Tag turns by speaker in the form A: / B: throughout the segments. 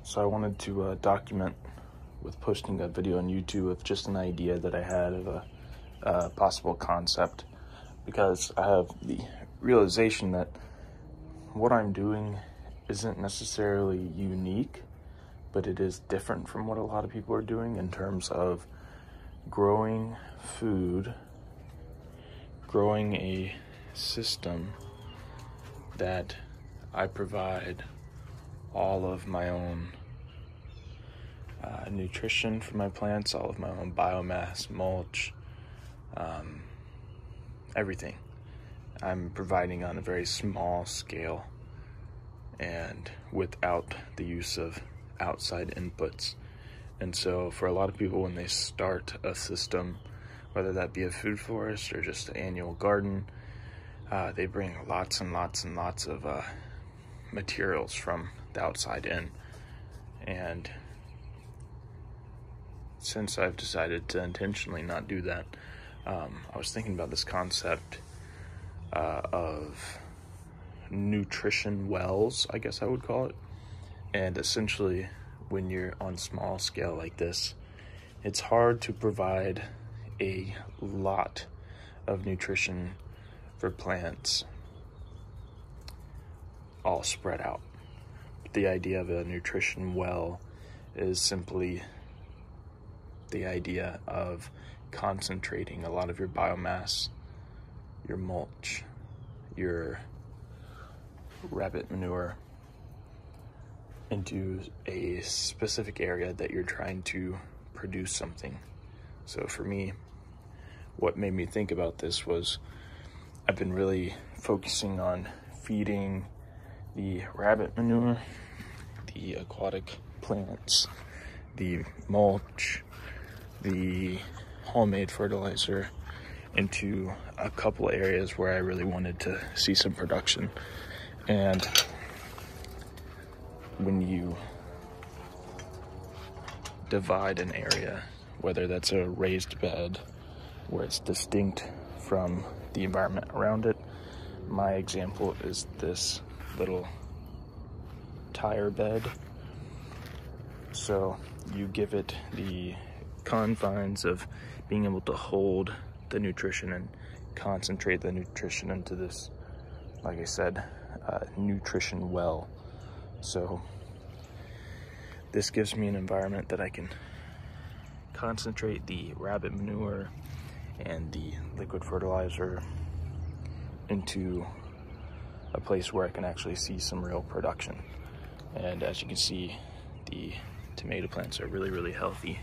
A: So I wanted to document with posting a video on YouTube of just an idea that I had of a possible concept, because I have the realization that what I'm doing isn't necessarily unique, but it is different from what a lot of people are doing in terms of growing food, growing a system that I provide all of my own nutrition for my plants, all of my own biomass, mulch, everything. I'm providing on a very small scale and without the use of outside inputs. And so for a lot of people, when they start a system, whether that be a food forest or just an annual garden, they bring lots and lots and lots of materials from the outside in. And since I've decided to intentionally not do that, I was thinking about this concept of nutrition wells, I guess I would call it. And essentially, when you're on small scale like this, it's hard to provide a lot of nutrition for plants all spread out. The idea of a nutrition well is simply the idea of concentrating a lot of your biomass, your mulch, your rabbit manure into a specific area that you're trying to produce something. So for me, what made me think about this was I've been really focusing on feeding the rabbit manure, the aquatic plants, the mulch, the homemade fertilizer into a couple areas where I really wanted to see some production. And when you divide an area, whether that's a raised bed where it's distinct from the environment around it, my example is this little tire bed. So you give it the confines of being able to hold the nutrition and concentrate the nutrition into this, like I said, nutrition well. So this gives me an environment that I can concentrate the rabbit manure and the liquid fertilizer into a place where I can actually see some real production. And as you can see, the tomato plants are really, really healthy,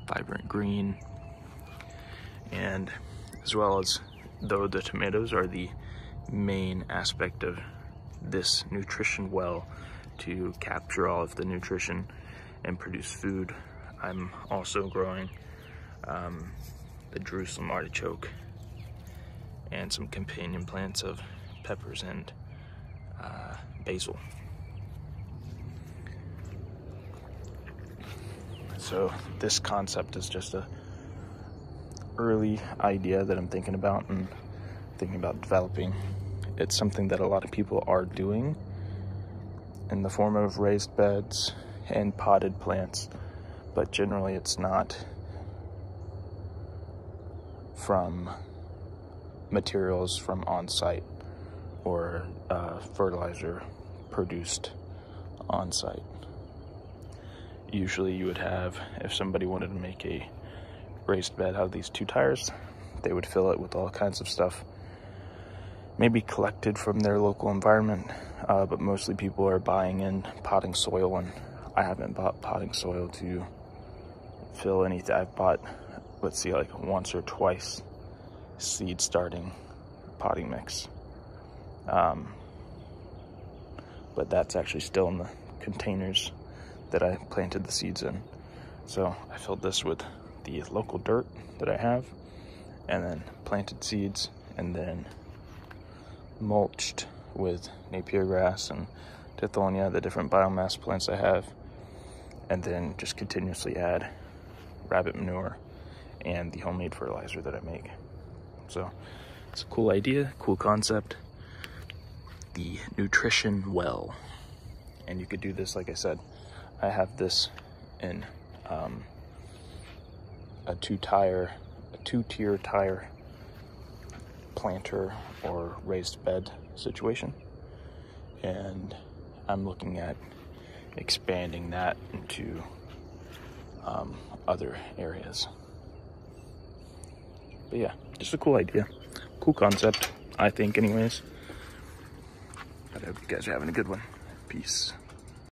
A: vibrant green. And as well as, though the tomatoes are the main aspect of this nutrition well to capture all of the nutrition and produce food, I'm also growing the Jerusalem artichoke and some companion plants of peppers and basil. So this concept is just a early idea that I'm thinking about and thinking about developing. It's something that a lot of people are doing in the form of raised beds and potted plants, but generally it's not from materials from on-site or fertilizer produced on-site. Usually you would have, if somebody wanted to make a raised bed out of these two tires, they would fill it with all kinds of stuff, maybe collected from their local environment, but mostly people are buying in potting soil, and I haven't bought potting soil to fill anything. I've bought, let's see, like once or twice seed starting potting mix, but that's actually still in the containers that I planted the seeds in. So I filled this with the local dirt that I have, and then planted seeds, and then mulched with Napier grass and Tithonia, the different biomass plants I have, and then just continuously add rabbit manure and the homemade fertilizer that I make. So it's a cool idea, cool concept, the nutrition well. And you could do this, like I said, I have this in a two-tier tire planter or raised bed situation, and I'm looking at expanding that into other areas. But yeah, just a cool idea, cool concept, I think anyways. But I hope you guys are having a good one. Peace.